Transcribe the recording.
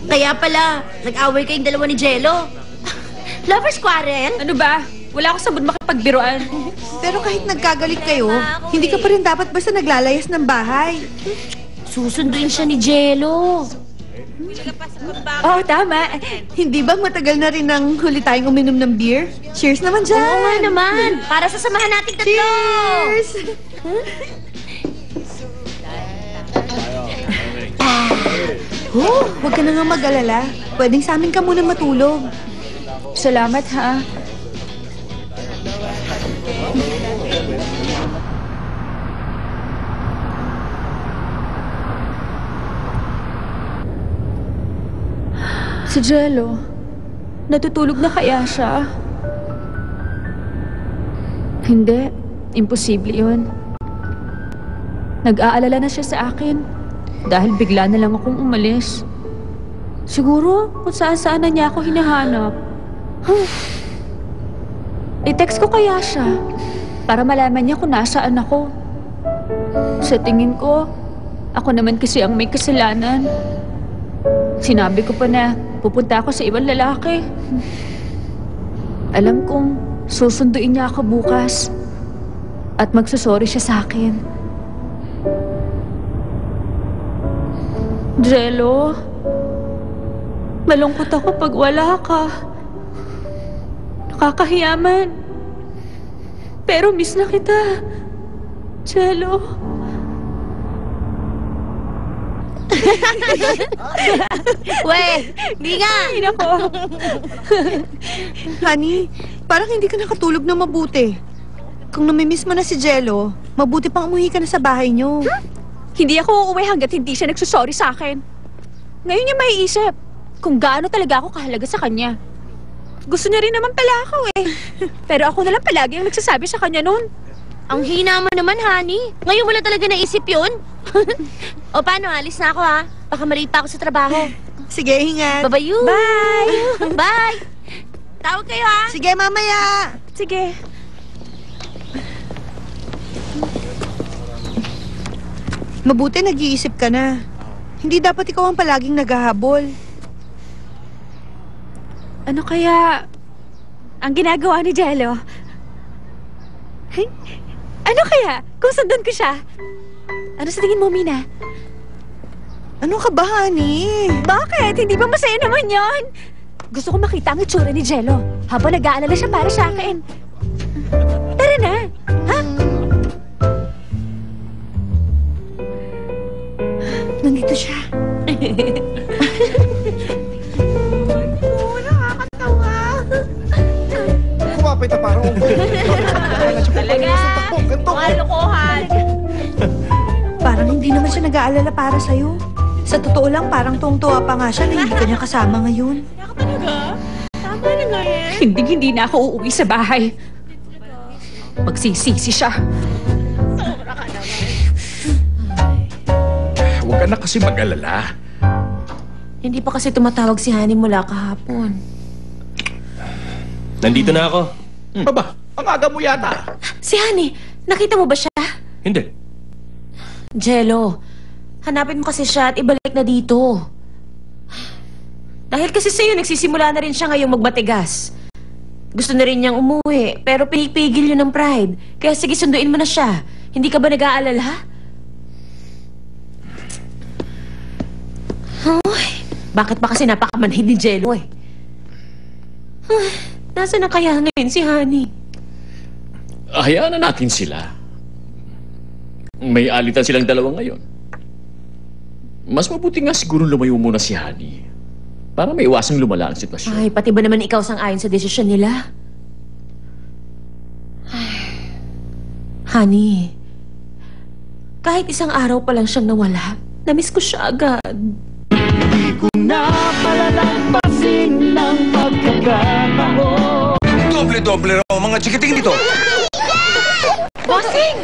Kaya pala, nag-away kayong dalawa ni Jello. Lovers quarrel? Ano ba? Wala ako sa mood makipagbiruan. Pero kahit nagkagalit kayo, hindi ka pa rin dapat basta naglalayas ng bahay. Susunduin siya ni Jello. Oo, tama. Hindi ba matagal na rin nang huli tayong uminom ng beer? Cheers naman dyan! Oo nga naman. Para sa samahan nating tatlo. Cheers! Huwag ka na nga mag-alala. Pwedeng sa amin ka muna matulog. Salamat, ha? Si Jello, natutulog na kaya siya? Hindi, imposible yun. Nag-aalala na siya sa akin dahil bigla na lang akong umalis. Siguro kung saan-saan na niya ako hinahanap. I-text ko kaya siya para malaman niya kung nasaan ako. Sa tingin ko, ako naman kasi ang may kasalanan. Sinabi ko pa na pupunta ako sa ibang lalaki. Alam kong susunduin niya ako bukas at magsusorry siya sa akin. Jello, malungkot ako pag wala ka. Nakakahiyaman. Pero miss na kita, Jello. Weh, hindi nga. Ay, nako. Honey, parang hindi ka nakatulog na mabuti. Kung namimiss mo na si Jello, mabuti pang umuwi ka na sa bahay niyo. Hindi ako uuwi hanggat hindi siya nagsusorry sa akin. Ngayon niya maiisip kung gaano talaga ako kahalaga sa kanya. Gusto niya rin naman pala ako eh. Pero ako na lang palagi ang nagsasabi sa kanya noon. Ang hina mo naman, honey. Ngayon mo lang talaga naisip yun. O paano, alis na ako ha. Baka malate pa ako sa trabaho. Sige, ingat. Bye-bye. Bye! Bye! Tawag kayo ha. Sige, mamaya. Sige. Mabuti nag-iisip ka na. Hindi dapat ikaw ang palaging naghahabol. Ano kaya ang ginagawa ni Jello? Ano kaya kung sundan ko siya? Ano sa tingin mo, Mina? Ano ka ba, honey? Bakit? Hindi ba masaya naman yon? Gusto ko makita ang itsura ni Jello habang nag-aalala siya para sa akin. Tara na! Ha? Nandito siya. Nakakatawa. Kumapit na parang Talaga? Mga lokohan. Parang hindi naman siya nag-aalala para sa'yo. Sa totoo lang, parang tuwang-tuwa pa nga siya na hindi ka niya kasama ngayon. Talaga? Tama na nga yan. Hindi na ako uuwi sa bahay. Magsisisi siya. Sobra ka naman. Huwag ka na kasi mag-alala. Hindi pa kasi tumatawag si Honey mula kahapon. Nandito na ako. Aba, ang aga mo yata. Si Honey, nakita mo ba siya? Hindi. Jello, hanapin mo kasi siya at ibalik na dito. Dahil kasi sa'yo, nagsisimula na rin siya ngayong magmatigas. Gusto na rin niyang umuwi, pero pinipigil yun ng pride. Kaya sige, sunduin mo na siya. Hindi ka ba nag-aalala? Bakit ba kasi napakamanhid ni Jello eh? Nasaan na kaya ngayon si Honey? Hayaan na natin sila. May alitan silang dalawa ngayon. Mas mabuti nga siguro lumayo muna si Honey para may iwasang lumala ang sitwasyon. Ay, pati ba naman ikaw sang-ayon sa desisyon nila? Honey, kahit isang araw pa lang siyang nawala, namiss ko siya agad. Hindi ko na palalampasin ng pagkakataon. Doble-doble raw mga chikiting dito. Bossing!